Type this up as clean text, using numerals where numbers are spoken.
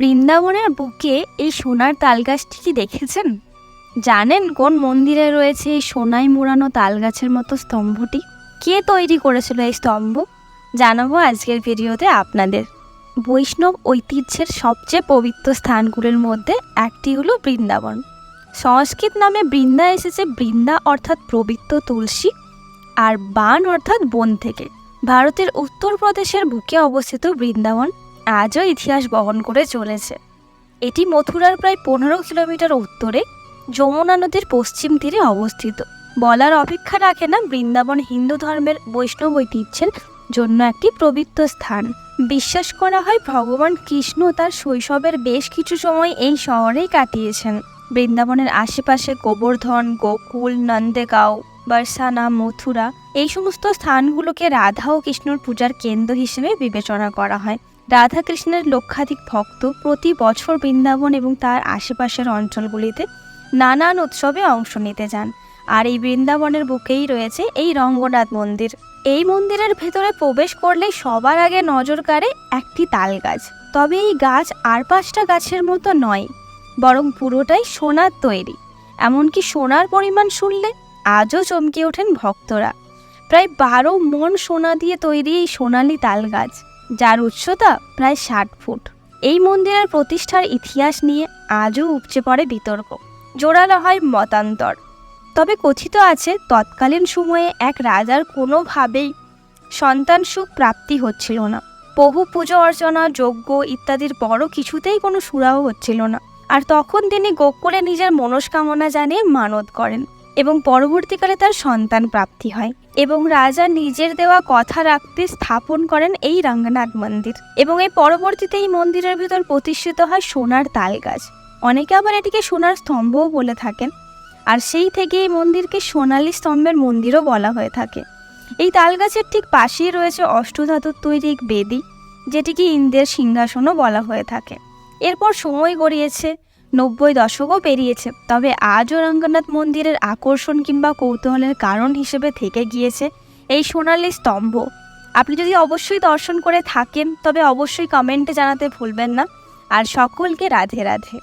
বৃন্দাবনের বুকে এই সোনার তালগাছটি কি দেখেছেন? জানেন কোন মন্দিরে রয়েছে এই সোনায় মোড়ানো তালগাছের মতো স্তম্ভটি? কে তৈরি করেছিল এই স্তম্ভ? জানাবো আজকের ভিডিওতে আপনাদের। বৈষ্ণব ঐতিহ্যের সবচেয়ে পবিত্র স্থানগুলির মধ্যে একটি হলো বৃন্দাবন। সংস্কৃত নামে বৃন্দা এসেছে বৃন্দা অর্থাৎ পবিত্র তুলসী, আর বান অর্থাৎ বন থেকে। ভারতের উত্তরপ্রদেশের বুকে অবস্থিত বৃন্দাবন আজও ইতিহাস বহন করে চলেছে। এটি মথুরার প্রায় 15 কিলোমিটার উত্তরে যমুনা নদীর পশ্চিম তীরে অবস্থিত। বলার অপেক্ষা রাখে না, বৃন্দাবন হিন্দু ধর্মের বৈষ্ণব ঐতিহ্যের জন্য একটি পবিত্র স্থান। বিশ্বাস করা হয় ভগবান কৃষ্ণ তার শৈশবের বেশ কিছু সময় এই শহরেই কাটিয়েছেন। বৃন্দাবনের আশেপাশে গোবর্ধন, গোকুল, নন্দেগাঁও, বরসানা, মথুরা এই সমস্ত স্থানগুলোকে রাধা ও কৃষ্ণর পূজার কেন্দ্র হিসেবে বিবেচনা করা হয়। রাধা কৃষ্ণের লক্ষাধিক ভক্ত প্রতি বছর বৃন্দাবন এবং তার আশেপাশের অঞ্চলগুলিতে নানান উৎসবে অংশ নিতে যান। আর এই বৃন্দাবনের বুকেই রয়েছে এই রঙ্গনাথ মন্দির। এই মন্দিরের ভেতরে প্রবেশ করলেই সবার আগে নজর কাড়ে একটি তাল গাছ। তবে এই গাছ আর 5টা গাছের মতো নয়, বরং পুরোটাই সোনার তৈরি। এমনকি সোনার পরিমাণ শুনলে আজও চমকে ওঠেন ভক্তরা। প্রায় 12 মণ সোনা দিয়ে তৈরি এই সোনালি তাল গাছ, যার উচ্চতা প্রায় 60 ফুট। এই মন্দিরের প্রতিষ্ঠার ইতিহাস নিয়ে আজও উপচে পড়ে বিতর্ক, জোরালো হয় মতান্তর। তবে কথিত আছে তৎকালীন সময়ে এক রাজার কোনোভাবেই সন্তান সুখ প্রাপ্তি হচ্ছিল না। বহু পুজো অর্চনা, যজ্ঞ ইত্যাদির বড় কিছুতেই কোনো সুরাহ হচ্ছিল না। আর তখন তিনি গোকুলে নিজের মনস্কামনা জানিয়ে মানত করেন এবং পরবর্তীকালে তার সন্তান প্রাপ্তি হয়। এবং রাজা নিজের দেওয়া কথা রাখতে স্থাপন করেন এই রঙ্গনাথ মন্দির। এবং এই পরবর্তীতে এই মন্দিরের ভিতর প্রতিষ্ঠিত হয় সোনার তাল গাছ। অনেকে আবার এটিকে সোনার স্তম্ভও বলে থাকেন। আর সেই থেকে এই মন্দিরকে সোনালী স্তম্ভের মন্দিরও বলা হয়ে থাকে। এই তাল গাছের ঠিক পাশেই রয়েছে অষ্টধাতুর তৈরি এক বেদি, যেটিকে ইন্দ্রের সিংহাসনও বলা হয়ে থাকে। এরপর সময় গড়িয়েছে, 90 দশকও পেরিয়েছে, তবে আজও রঙ্গনাথ মন্দিরের আকর্ষণ কিংবা কৌতূহলের কারণ হিসেবে থেকে গিয়েছে এই সোনালী স্তম্ভ। আপনি যদি অবশ্যই দর্শন করে থাকেন তবে অবশ্যই কমেন্টে জানাতে ভুলবেন না। আর সকলকে রাধে রাধে।